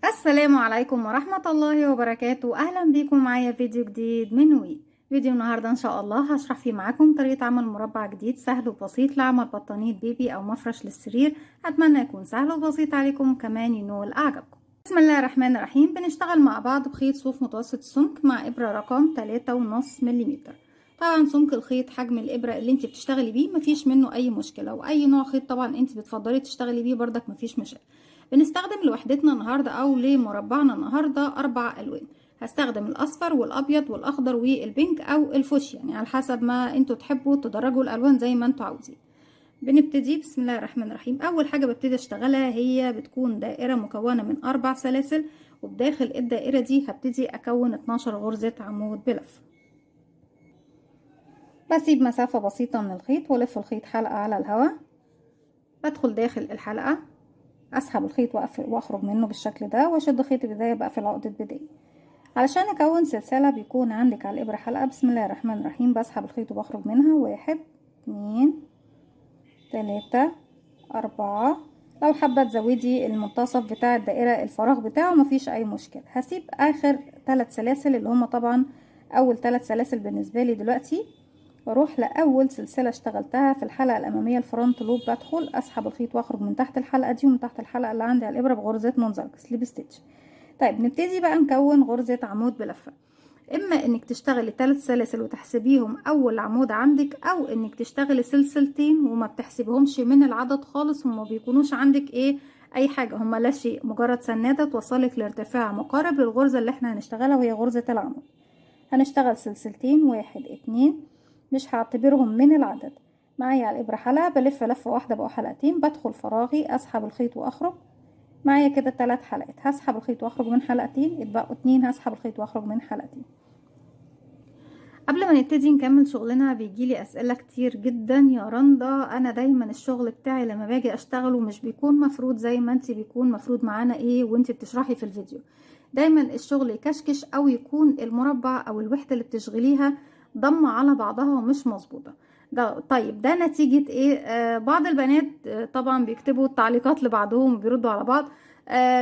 السلام عليكم ورحمة الله وبركاته. أهلا بيكم معايا فيديو جديد من فيديو النهاردة إن شاء الله هشرح فيه معاكم طريقة عمل مربع جديد سهل وبسيط لعمل بطانية بيبي أو مفرش للسرير. أتمنى يكون سهل وبسيط عليكم وكمان ينول أعجابكم. بسم الله الرحمن الرحيم. بنشتغل مع بعض بخيط صوف متوسط السمك مع إبرة رقم 3.5 ملم. طبعا سمك الخيط حجم الإبرة اللي انت بتشتغلي بيه مفيش منه أي مشكلة، وأي نوع خيط طبعا انت بتفضلي تشتغلي بيه بردك مفيش مشاكل. بنستخدم لوحدتنا النهاردة او لمربعنا النهاردة 4 الوان. هستخدم الاصفر والابيض والاخضر والبينك او الفوشيا، يعني على حسب ما انتوا تحبوا تدرجوا الالوان زي ما انتوا عاوزين. بنبتدي بسم الله الرحمن الرحيم. اول حاجة ببتدي اشتغلها هي بتكون دائرة مكونة من 4 سلاسل، وبداخل الدائرة دي هبتدي اكون 12 غرزة عمود بلف. بسيب مسافة بسيطة من الخيط والف الخيط حلقة على الهواء. بدخل داخل الحلقة، اسحب الخيط واخرج منه بالشكل ده، واشد خيط البداية بقفل عقدة بداية. علشان اكون سلسلة بيكون عندك على الابرة حلقة. بسم الله الرحمن الرحيم. بسحب الخيط وبخرج منها 1 2 3 4. لو حابة تزودي المنتصف بتاع الدائرة الفراغ بتاعه مفيش اي مشكلة. هسيب اخر 3 سلاسل اللي هما طبعا اول 3 سلاسل بالنسبة لي دلوقتي، واروح لاول سلسله اشتغلتها في الحلقه الاماميه الفرونت لوب. بدخل اسحب الخيط واخرج من تحت الحلقه دي ومن تحت الحلقه اللي عندي على الابره بغرزه منزلقه سليب ستيتش. طيب نبتدي بقى نكون غرزه عمود بلفه. اما انك تشتغلي 3 سلاسل وتحسبيهم اول عمود عندك، او انك تشتغلي سلسلتين وما بتحسبيهمش من العدد خالص، وما بيكونوش عندك اي حاجه، هما لا شيء، مجرد سناده توصلك لارتفاع مقارب للغرزه اللي احنا هنشتغلها وهي غرزه العمود. هنشتغل سلسلتين 1 2، مش هعتبرهم من العدد. معايا على الابره حلقه، بلف لفه واحده بقى حلقتين، بدخل فراغي اسحب الخيط واخرج. معايا كده 3 حلقات، هسحب الخيط واخرج من حلقتين، اتبقوا 2 هسحب الخيط واخرج من حلقتين. قبل ما نبتدي نكمل شغلنا بيجيلي اسئله كتير جدا: يا رندا انا دايما الشغل بتاعي لما باجي اشتغله مش بيكون مفروض زي ما انت بيكون مفروض معانا وانت بتشرحي في الفيديو. دايما الشغل يكشكش او يكون المربع او الوحده اللي بتشغليها ضمه على بعضها ومش مظبوطه. ده طيب ده نتيجه بعض البنات طبعا بيكتبوا تعليقات لبعضهم وبيردوا على بعض.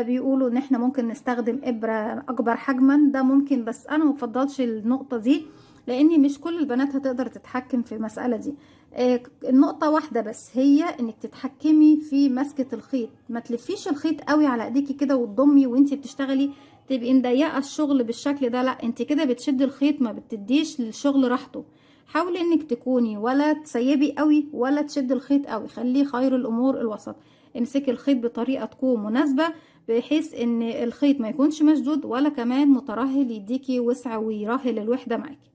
بيقولوا ان احنا ممكن نستخدم ابره اكبر حجما. ده ممكن، بس انا مفضلش النقطه دي، لاني مش كل البنات هتقدر تتحكم في المسألة دي. النقطة واحدة بس، هي انك تتحكمي في مسكة الخيط. ما تلفيش الخيط قوي على ايديكي كده وتضمي وانتي بتشتغلي تبقي مضيقة الشغل بالشكل ده، لا انت كده بتشدي الخيط ما بتديش للشغل راحته. حاولي انك تكوني ولا تسيبي قوي ولا تشدي الخيط قوي، خليه خير الامور الوسط. امسكي الخيط بطريقة تكون مناسبة، بحيث ان الخيط ما يكونش مشدود ولا كمان مترهل يديكي وسع ويرهل الوحدة معاكي.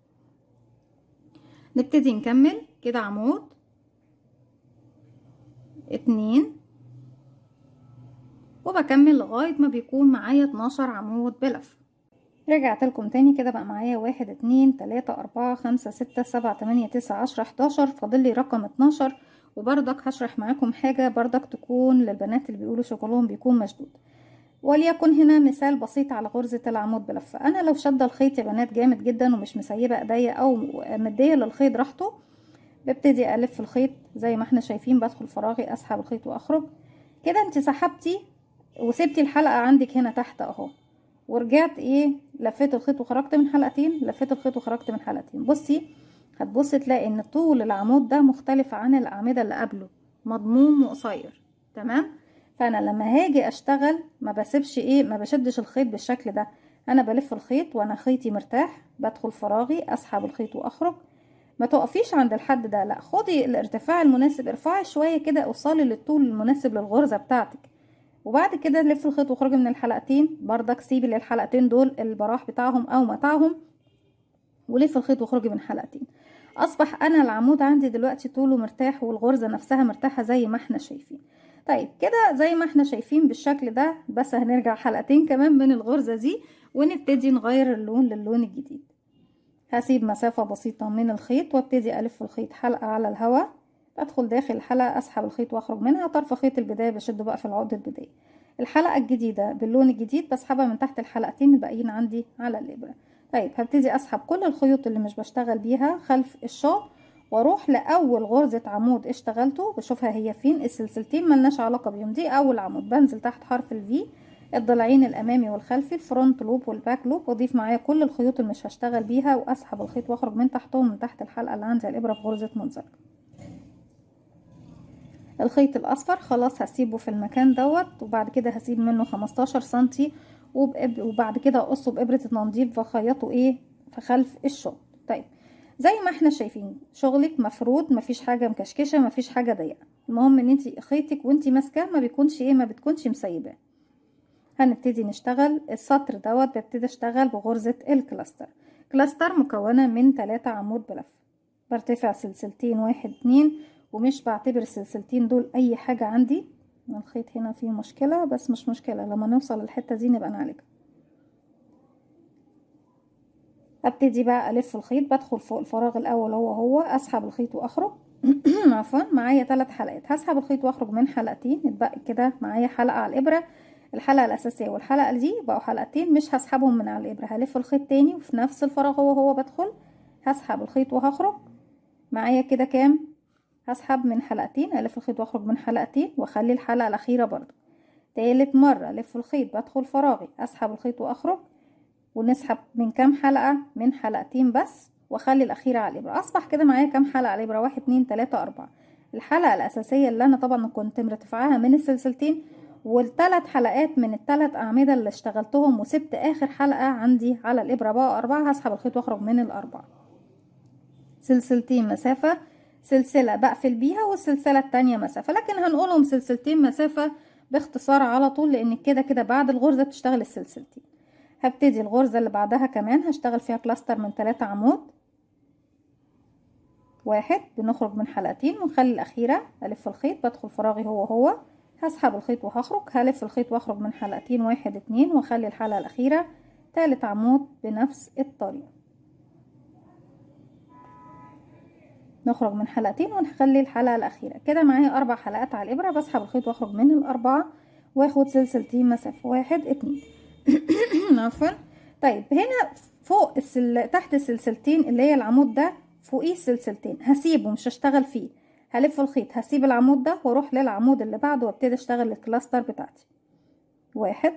نبتدي نكمل كده عمود 2، وبكمل لغاية ما بيكون معايا 12 عمود بلف. رجعت لكم تاني كده، بقى معايا 1 2 3 4 5 6 7 8 9 10 11، فاضل لي رقم 12. وبرضك هشرح معاكم حاجة برضك تكون للبنات اللي بيقولوا شغلهم بيكون مشدود. وليكن هنا مثال بسيط على غرزة العمود بلفة. انا لو شادة الخيط يا بنات جامد جدا ومش مسيبة ايديا او مدية للخيط راحته، ببتدي الف الخيط زي ما احنا شايفين، بدخل فراغي اسحب الخيط واخرج. كده انت سحبتي وسبتي الحلقة عندك هنا تحت اهو، ورجعت لفيت الخيط وخرجت من حلقتين، لفيت الخيط وخرجت من حلقتين. بصي هتبصي تلاقي ان طول العمود ده مختلف عن الاعمدة اللي قبله، مضموم وقصير. تمام. فانا لما هاجي اشتغل ما بسيبش ما بشدش الخيط بالشكل ده، انا بلف الخيط وانا خيطي مرتاح، بدخل فراغي اسحب الخيط واخرج. ما تقفيش عند الحد ده، لا، خدي الارتفاع المناسب، ارفعي شويه كده، اوصلي للطول المناسب للغرزه بتاعتك. وبعد كده لف الخيط وخرجي من الحلقتين، بردك سيبي للحلقتين دول البراح بتاعهم او متاعهم، ولف الخيط وخرجي من حلقتين. اصبح انا العمود عندي دلوقتي طوله مرتاح والغرزه نفسها مرتاحه زي ما احنا شايفين. طيب كده زي ما احنا شايفين بالشكل ده، بس هنرجع حلقتين كمان من الغرزه دي ونبتدي نغير اللون للون الجديد. هسيب مسافة بسيطة من الخيط وابتدي ألف الخيط حلقة على الهواء. أدخل داخل الحلقة أسحب الخيط وأخرج منها. طرف خيط البداية بشده بقى في العقدة البداية. الحلقة الجديدة باللون الجديد بسحبها من تحت الحلقتين الباقيين عندي على الإبرة. طيب هبتدي أسحب كل الخيوط اللي مش بشتغل بيها خلف الشغل، واروح لأول غرزة عمود اشتغلته بشوفها هي فين. السلسلتين ملناش علاقة بيهم، دي أول عمود، بنزل تحت حرف الفي، الضلعين الامامي والخلفي، الفرونت لوب والباك لوب، واضيف معايا كل الخيوط اللي مش هشتغل بيها، واسحب الخيط واخرج من تحتهم من تحت الحلقه اللي عندي الابره في غرزه منزلقه. الخيط الاصفر خلاص هسيبه في المكان دوت، وبعد كده هسيب منه 15 سنتي، وبعد كده اقصه بابره التنظيف واخيطه ايه في خلف الشغل. طيب زي ما احنا شايفين شغلك مفرود، مفيش حاجه مكشكشه، مفيش حاجه ضيقه، المهم ان انت خيطك وانت ماسكاه ما بتكونش مسيباه. هنبتدي نشتغل السطر دوت. ببتدي اشتغل بغرزه الكلاستر. كلاستر مكونه من 3 عمود بلف، برتفع سلسلتين 1 2، ومش بعتبر السلسلتين دول اي حاجه عندي. الخيط هنا فيه مشكله بس مش مشكله، لما نوصل للحته دي نبقى نعالجها. ابتدي بقى الف الخيط، بدخل فوق الفراغ الاول هو اسحب الخيط واخرج. عفوا، معايا 3 حلقات، هسحب الخيط واخرج من حلقتين، اتبقى كده معايا حلقه على الابره. الحلقه الاساسيه والحلقه دي بقوا حلقتين، مش هسحبهم من على الابره، هلف الخيط تاني وفي نفس الفراغ هو بدخل هسحب الخيط وهخرج. معايا كده كام؟ هسحب من حلقتين، الف الخيط واخرج من حلقتين، واخلي الحلقه الاخيره برضو. تالت مره الف الخيط، بدخل فراغي، اسحب الخيط واخرج، ونسحب من كام حلقه؟ من حلقتين بس، واخلي الاخيره على الابره. اصبح كده معايا كام حلقه على الابره؟ 1 2 3 4. الحلقه الاساسيه اللي انا طبعا كنت مرتفعاها من السلسلتين، والثلاث حلقات من الثلاث اعمده اللي اشتغلتهم، وسبت اخر حلقه عندي على الابره بقى 4. هسحب الخيط واخرج من الاربعه. سلسلتين مسافه، سلسله بقفل بيها، والسلسله التانية مسافه، لكن هنقولهم سلسلتين مسافه باختصار على طول، لان كده كده بعد الغرزه بتشتغل السلسلتين. هبتدي الغرزة اللي بعدها كمان هشتغل فيها كلاستر من 3 عمود، 1. بنخرج من حلقتين ونخلي الأخيرة ألف الخيط، بدخل فراغي هو هسحب الخيط وهخرج، هلف الخيط واخرج من حلقتين 1 2، واخلي الحلقة الأخيرة 3 عمود بنفس الطريقة. نخرج من حلقتين ونخلي الحلقة الأخيرة. كده معايا 4 حلقات على الإبرة، بسحب الخيط واخرج من الأربعة واخد سلسلتين مسافة 1 2. عفوا. طيب هنا فوق تحت السلسلتين اللي هي العمود ده، فوقيه السلسلتين هسيبه مش هشتغل فيه، هلف الخيط، هسيب العمود ده واروح للعمود اللي بعده وابتدي اشتغل الكلاستر بتاعتي. 1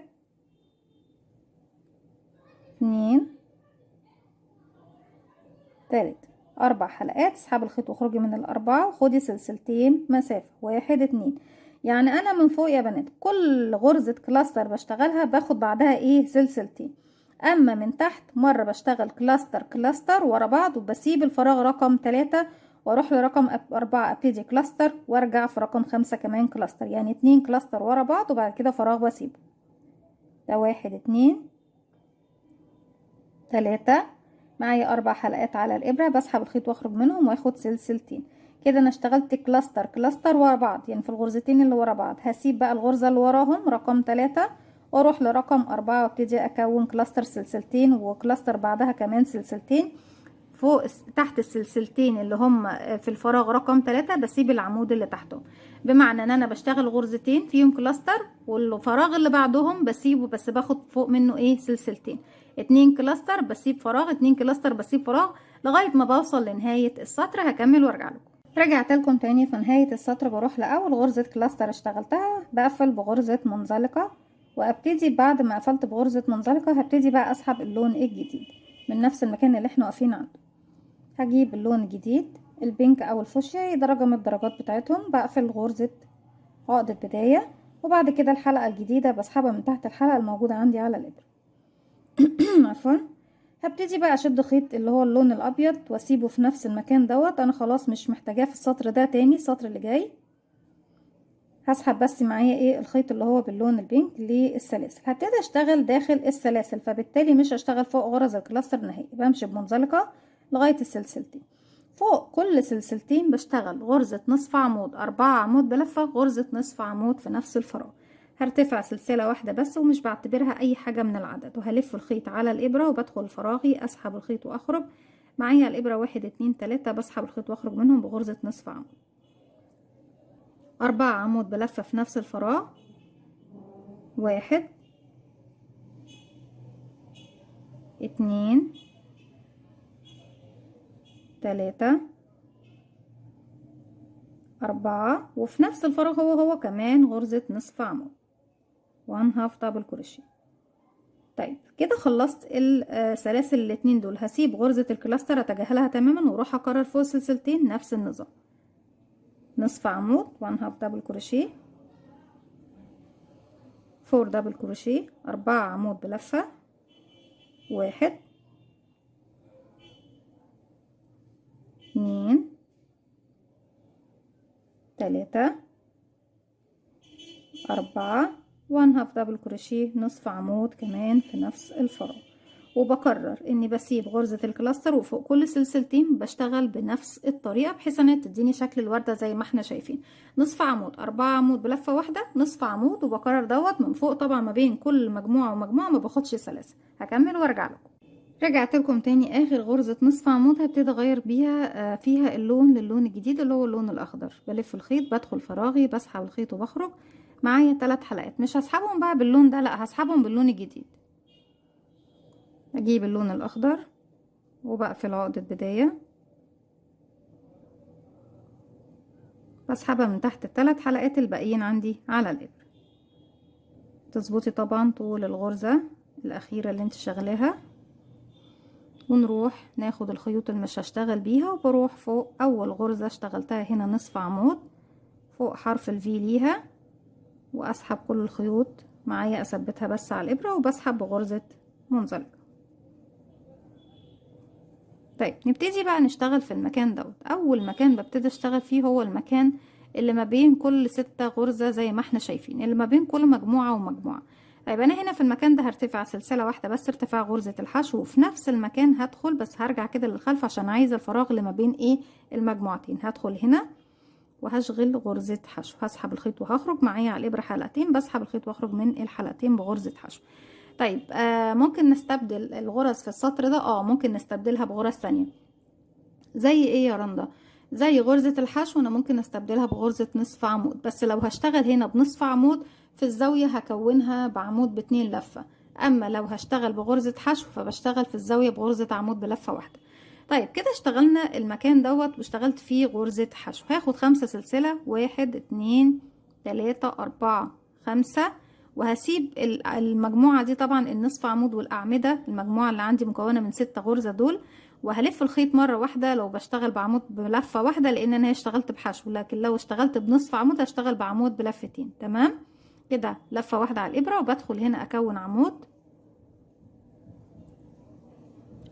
2 3 4 حلقات. اسحب الخيط واخرجي من الأربعة وخدي سلسلتين مسافة 1 2. يعني انا من فوق يا بنات كل غرزة كلاستر بشتغلها باخد بعدها ايه؟ سلسلتين. اما من تحت مرة بشتغل كلاستر ورا بعض، وبسيب الفراغ رقم 3 واروح لرقم 4 ابتدي كلاستر، وارجع في رقم 5 كمان كلاستر، يعني 2 كلاستر ورا بعض وبعد كده فراغ بسيبه. ده 1 2 3. معايا 4 حلقات على الابره، بسحب الخيط واخرج منهم واخد سلسلتين. كده انا اشتغلت كلاستر ورا بعض، يعني في الغرزتين اللي ورا بعض هسيب بقى الغرزه اللي وراهم رقم 3 واروح لرقم 4 وابتدي اكون كلاستر سلسلتين، وكلاستر بعدها كمان سلسلتين. فوق تحت السلسلتين اللي هم في الفراغ رقم 3 بسيب العمود اللي تحتهم، بمعنى ان انا بشتغل غرزتين فيهم كلاستر، والفراغ اللي بعدهم بسيبه بس باخد فوق منه ايه؟ سلسلتين. 2 كلاستر بسيب فراغ، 2 كلاستر بسيب فراغ، لغايه ما بوصل لنهايه السطر. هكمل وارجع لكم. رجعت لكم تاني. في نهايه السطر بروح لاول غرزه كلاستر اشتغلتها بقفل بغرزه منزلقه، وابتدي بعد ما قفلت بغرزه منزلقه هبتدي بقى اسحب اللون الجديد من نفس المكان اللي احنا واقفين عنده. هجيب اللون الجديد البينك او الفوشيا، درجة من الدرجات بتاعتهم، بقفل غرزة عقدة بداية، وبعد كده الحلقة الجديدة بسحبها من تحت الحلقة الموجودة عندي على الابرة. عفوا. هبتدي بقى اشد خيط اللي هو اللون الابيض واسيبه في نفس المكان دوت، انا خلاص مش محتاجاه في السطر ده تاني. السطر اللي جاي هسحب بس معايا ايه؟ الخيط اللي هو باللون البينك للسلاسل. هبتدي اشتغل داخل السلاسل، فبالتالي مش هشتغل فوق غرز الكلاستر نهائي، بمشي بمنزلقة لغاية السلسلتين. فوق كل سلسلتين بشتغل غرزة نصف عمود، 4 عمود بلفة، غرزة نصف عمود في نفس الفراغ. هرتفع سلسلة واحدة بس ومش بعتبرها اي حاجة من العدد، وهلف الخيط على الابرة وبدخل فراغي، اسحب الخيط واخرج. معايا الابرة 1 2 3، بسحب الخيط واخرج منهم بغرزة نصف عمود. 4 عمود بلفة في نفس الفراغ، 1 2 3 4، وفي نفس الفراغ هو كمان غرزة نصف عمود. 1 هاف دبل كروشيه. طيب كده خلصت السلاسل الاتنين دول. هسيب غرزة الكلاستر اتجاهلها تماما واروح اكرر فوق سلسلتين نفس النظام. نصف عمود 1 هاف دبل كروشيه، 4 دبل كروشيه، 4 عمود بلفة، 1 2 3 4 1 هاف دبل كروشيه، نصف عمود كمان في نفس الفراغ. وبكرر اني بسيب غرزة الكلاستر وفوق كل سلسلتين بشتغل بنفس الطريقة بحيث انها تديني شكل الوردة زي ما احنا شايفين. نصف عمود، 4 عمود بلفة واحدة، نصف عمود، وبكرر دوت من فوق. طبعا ما بين كل مجموعة ومجموعة ما باخدش سلاسل. هكمل وارجع لكم. رجعت لكم تاني. اخر غرزة نصف عمود هبتدي اغير بيها فيها اللون للون الجديد اللي هو اللون الاخضر. بلف الخيط، بدخل فراغي، بسحب الخيط وبخرج. معايا 3 حلقات. مش هسحبهم بقى باللون ده، لا هسحبهم باللون الجديد. اجيب اللون الاخضر وبقفل عقدة بداية، بسحبها من تحت ال3 حلقات الباقيين عندي على الابرة. تظبطي طبعا طول الغرزة الاخيرة اللي انت شغلاها، ونروح ناخد الخيوط اللي مش هشتغل بيها وبروح فوق اول غرزة اشتغلتها هنا نصف عمود فوق حرف الفي ليها، واسحب كل الخيوط معايا اثبتها بس على الابرة وبسحب بغرزة منزلقة. طيب نبتدي بقى نشتغل في المكان دوت. اول مكان ببتدي اشتغل فيه هو المكان اللي ما بين كل 6 غرزة زي ما احنا شايفين، اللي ما بين كل مجموعة ومجموعة. طيب انا هنا في المكان ده هرتفع سلسلة واحدة بس ارتفاع غرزة الحشو، وفي نفس المكان هدخل بس هرجع كده للخلف عشان عايزة الفراغ اللي ما بين ايه المجموعتين. هدخل هنا وهشغل غرزة حشو، هسحب الخيط وهخرج معايا على الابرة حلقتين، بسحب الخيط واخرج من الحلقتين بغرزة حشو. طيب ممكن نستبدل الغرز في السطر ده، ممكن نستبدلها بغرز تانية. زي ايه يا رندا؟ زي غرزة الحشو انا ممكن استبدلها بغرزة نصف عمود، بس لو هشتغل هنا بنصف عمود في الزاوية هكونها بعمود ب2 لفة. اما لو هشتغل بغرزة حشو فبشتغل في الزاوية بغرزة عمود بلفة واحدة. طيب كده اشتغلنا المكان دوت واشتغلت فيه غرزة حشو. هاخد 5 سلسلة، 1 2 3 4 5، وهسيب المجموعة دي طبعا النصف عمود والأعمدة، المجموعة اللي عندي مكونة من 6 غرزة دول، وهلف الخيط مرة واحدة لو بشتغل بعمود بلفة واحدة لان انا اشتغلت بحشو، لكن لو اشتغلت بنصف عمود هشتغل بعمود بلفتين. تمام كده، لفة واحدة على الابرة وبدخل هنا اكون عمود.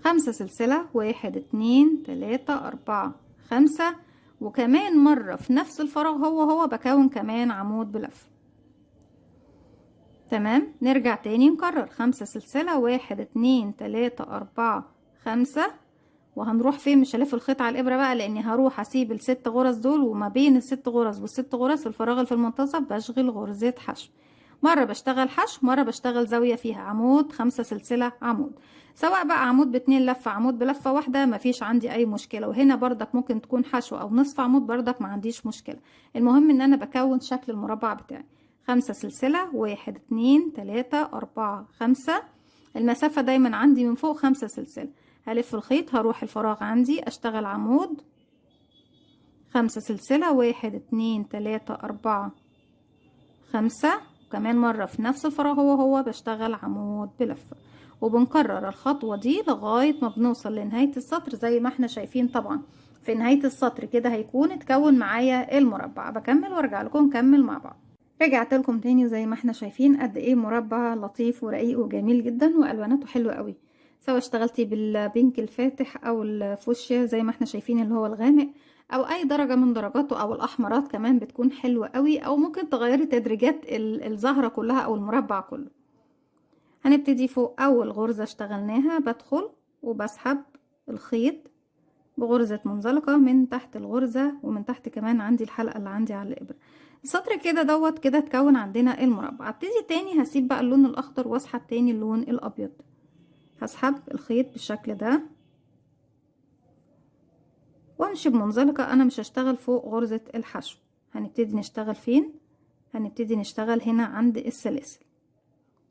5 سلسلة، 1 2 3 4 5، وكمان مرة في نفس الفراغ هو بكون كمان عمود بلفة. تمام، نرجع تاني نكرر. 5 سلسلة، 1 2 3 4 5، وهنروح فين؟ مش هلف الخيط على الابره بقى لاني هروح اسيب ال6 غرز دول، وما بين ال6 غرز وال6 غرز في الفراغ اللي في المنتصف بشغل غرزة حشو. مرة بشتغل حشو، مرة بشتغل زاوية فيها عمود. 5 سلسلة عمود، سواء بقى عمود ب2 لفة عمود بلفة واحدة مفيش عندي اي مشكلة. وهنا بردك ممكن تكون حشو او نصف عمود بردك ما عنديش مشكلة. المهم ان انا بكون شكل المربع بتاعي. 5 سلسلة، 1 2 3 4 5، المسافة دايما عندي من فوق 5 سلسلة. هلف الخيط، هروح الفراغ عندي اشتغل عمود. 5 سلسلة، 1 2 3 4 5، وكمان مرة في نفس الفراغ هو بشتغل عمود بلفة. وبنكرر الخطوة دي لغاية ما بنوصل لنهاية السطر زي ما احنا شايفين. طبعا في نهاية السطر كده هيكون اتكون معايا المربع. بكمل وارجع لكم نكمل مع بعض. رجعت لكم تاني زي ما احنا شايفين قد ايه مربع لطيف ورقيق وجميل جدا والواناته حلوة قوي، سواء اشتغلتي بالبينك الفاتح او الفوشيا زي ما احنا شايفين اللي هو الغامق، او اي درجة من درجاته، او الاحمرات كمان بتكون حلوة قوي، او ممكن تغيري تدريجات الزهرة كلها او المربع كله. هنبتدي فوق اول غرزة اشتغلناها بدخل وبسحب الخيط بغرزة منزلقة من تحت الغرزة، ومن تحت كمان عندي الحلقة اللي عندي على الابرة. السطر كده دوت كده اتكون عندنا المربع. ابتدي تاني هسيب بقى اللون الاخضر واسحب تاني اللون الابيض. هسحب الخيط بالشكل ده وامشي بمنزلقة. انا مش هشتغل فوق غرزة الحشو. هنبتدي نشتغل فين؟ هنبتدي نشتغل هنا عند السلاسل.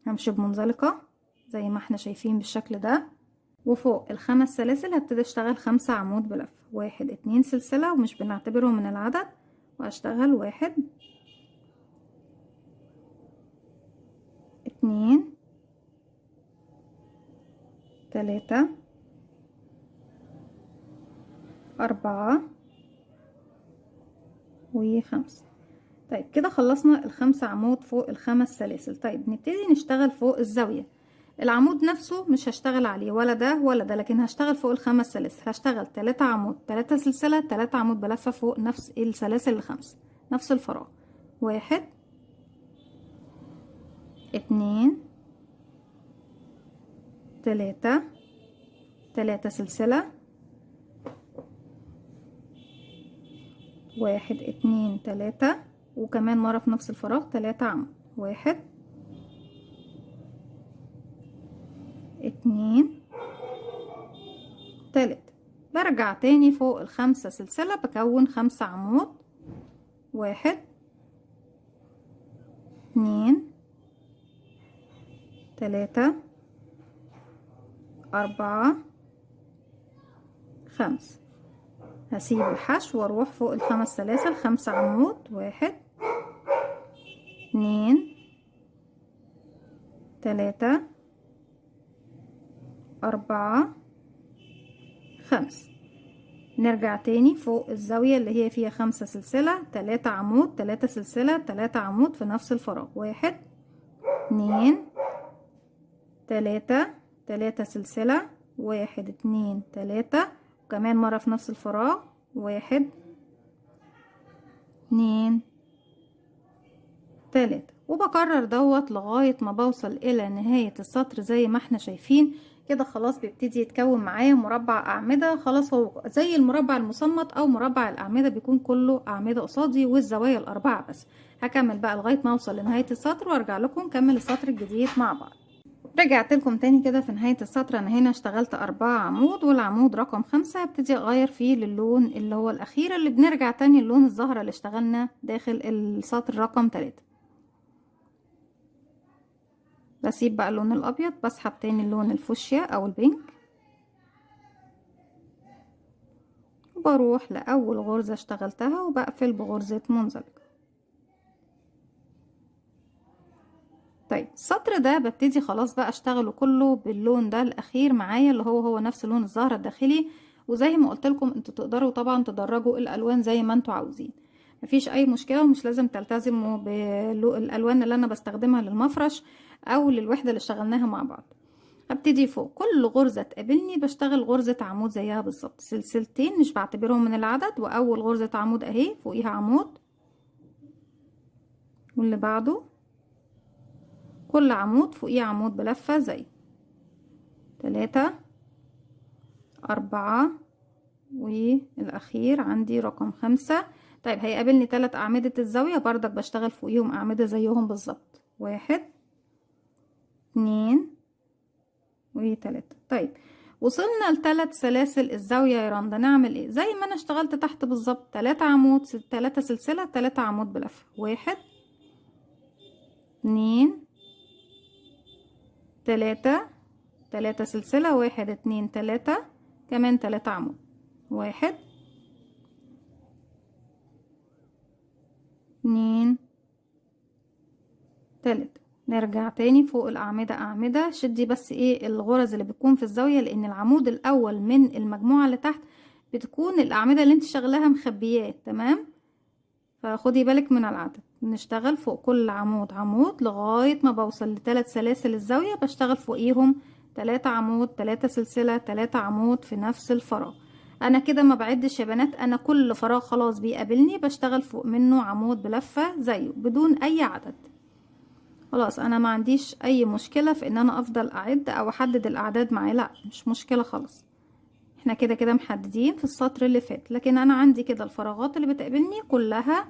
همشي بمنزلقة زي ما احنا شايفين بالشكل ده، وفوق ال5 سلاسل هبتدي اشتغل 5 عمود بلفة. 1 2 سلسلة ومش بنعتبرهم من العدد، واشتغل 1 2 3 4 و5. طيب كده خلصنا ال5 عمود فوق ال5 سلاسل. طيب نبتدي نشتغل فوق الزاوية. العمود نفسه مش هشتغل عليه ولا ده ولا ده، لكن هشتغل فوق ال5 سلاسل. هشتغل 3 عمود 3 سلسلة 3 عمود بلفة فوق نفس السلاسل ال5، نفس الفراغ. 1 2 3 3 سلسلة، 1 2 3، وكمان مرة في نفس الفراغ 3 عمود. 1 2 3. برجع تاني فوق ال5 سلسلة بكون 5 عمود. 1 2 3 4 5. هسيب الحشو واروح فوق ال5 سلاسل 5 عمود. 1 2 3 4 5. نرجع تاني فوق الزاوية اللي هي فيها 5 سلسلة، 3 عمود 3 سلسلة 3 عمود في نفس الفراغ. 1 2 3 3 سلسلة، 1 2 3، وكمان مرة في نفس الفراغ. 1 2 3، وبكرر دوت لغاية ما بوصل الى نهاية السطر. زي ما احنا شايفين كده خلاص بيبتدي يتكون معايا مربع اعمدة. خلاص هو زي المربع المصمت او مربع الاعمدة، بيكون كله اعمدة قصادي والزوايا الاربعة بس. هكمل بقى لغاية ما اوصل لنهاية السطر وارجع لكم نكمل السطر الجديد مع بعض. رجعت لكم تاني كده في نهاية السطر. انا هنا اشتغلت 4 عمود، والعمود رقم 5 هبتدي اغير فيه للون اللي هو الاخير، اللي بنرجع تاني اللون الزهرة اللي اشتغلنا داخل السطر رقم 3. بسيب بقى اللون الابيض، بسحب تاني اللون الفوشيا او البينك، وبروح لاول غرزة اشتغلتها وبقفل بغرزة منزلقة. طيب السطر ده ببتدي خلاص بقى اشتغله كله باللون ده الاخير معايا، اللي هو نفس لون الزهرة الداخلي. وزي ما قلت لكم انتوا تقدروا طبعا تدرجوا الالوان زي ما انتوا عاوزين، مفيش اي مشكلة، ومش لازم تلتزموا بالالوان اللي انا بستخدمها للمفرش او للوحدة اللي اشتغلناها مع بعض. هبتدي فوق كل غرزة تقابلني بشتغل غرزة عمود زيها بالظبط، سلسلتين مش بعتبرهم من العدد، واول غرزة عمود اهي فوقيها عمود، واللي بعده كل عمود فوقيه عمود بلفة زي 3 4، والاخير عندي رقم 5. طيب هيقابلني 3 اعمدة الزاوية بردك بشتغل فوقيهم اعمدة زيهم بالظبط، 1 2 و3. طيب وصلنا ل3 سلاسل الزاوية يا رندا، نعمل ايه؟ زي ما انا اشتغلت تحت بالظبط، 3 عمود 3 سلسلة 3 عمود بلفة. 1 2 3 3 سلسلة، 1 2 3، كمان 3 عمود. 1 2 3. نرجع تاني فوق الأعمدة أعمدة، شدي بس ايه الغرز اللي بتكون في الزاوية، لأن العمود الأول من المجموعة اللي تحت بتكون الأعمدة اللي انت شغلاها مخبياه، تمام؟ فخدي بالك من العدد. نشتغل فوق كل عمود عمود لغاية ما بوصل ل3 سلاسل الزاوية، بشتغل فوقيهم 3 عمود 3 سلسلة 3 عمود في نفس الفراغ. انا كده ما بعدش يا بنات، انا كل فراغ خلاص بيقابلني بشتغل فوق منه عمود بلفة زيه بدون اي عدد. خلاص انا ما عنديش اي مشكلة في ان انا افضل اعد او احدد الاعداد معايا، لا مش مشكلة خالص، احنا كده كده محددين في السطر اللي فات. لكن انا عندي كده الفراغات اللي بتقابلني كلها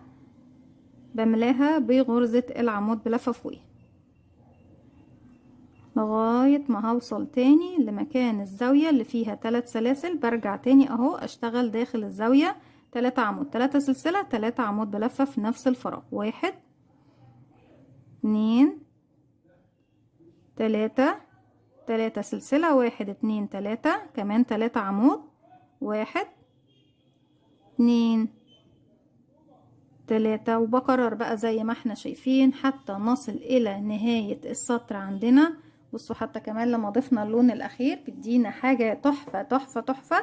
بملاها بغرزة العمود بلفة فوقيها لغاية ما هوصل تاني لمكان الزاوية اللي فيها 3 سلاسل. برجع تاني اهو اشتغل داخل الزاوية 3 عمود 3 سلسلة 3 عمود بلفة في نفس الفراغ. 1 2 3 3 سلسلة، 1 2 3، كمان 3 عمود. 1 2 3 وبكرر بقى زي ما احنا شايفين حتى نصل الى نهاية السطر عندنا. بصوا حتى كمان لما ضفنا اللون الاخير بيدينا حاجة تحفة تحفة تحفة،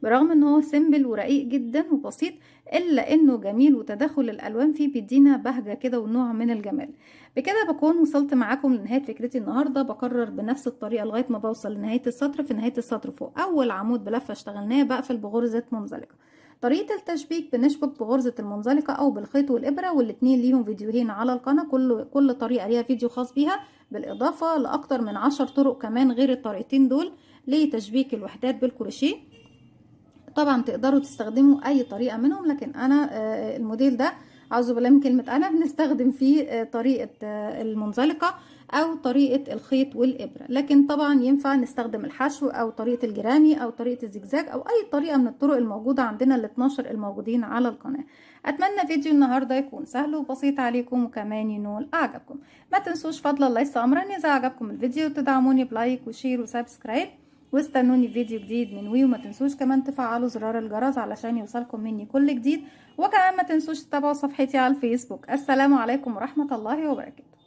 برغم ان هو سيمبل ورقيق جدا وبسيط الا انه جميل، وتداخل الالوان فيه بيدينا بهجة كده ونوع من الجمال. بكده بكون وصلت معاكم لنهاية فكرتي النهاردة. بكرر بنفس الطريقة لغاية ما بوصل لنهاية السطر. في نهاية السطر فوق اول عمود بلفة اشتغلناه بقفل بغرزة منزلقة. طريقة التشبيك بنشبك بغرزة المنزلقة او بالخيط والابرة، والاتنين ليهم فيديوهين على القناة، كل طريقة ليها فيديو خاص بيها، بالاضافة لاكتر من 10 طرق كمان غير الطريقتين دول لتشبيك الوحدات بالكروشيه. طبعا تقدروا تستخدموا اي طريقة منهم، لكن انا الموديل ده اعوذ بالله من كلمة انا بنستخدم فيه طريقة المنزلقة او طريقة الخيط والابرة، لكن طبعا ينفع نستخدم الحشو او طريقة الجراني او طريقة الزجزاج او اي طريقة من الطرق الموجودة عندنا ال 12 الموجودين على القناة. اتمنى فيديو النهاردة يكون سهل وبسيط عليكم وكمان ينول اعجابكم. ما تنسوش فضلا ليس امرا اذا عجبكم الفيديو تدعموني بلايك وشير وسبسكرايب، واستنوني في فيديو جديد من وي. وما تنسوش كمان تفعلوا زرار الجرس علشان يوصلكم مني كل جديد، وكمان ما تنسوش تتابعوا صفحتي على الفيسبوك. السلام عليكم ورحمة الله وبركاته.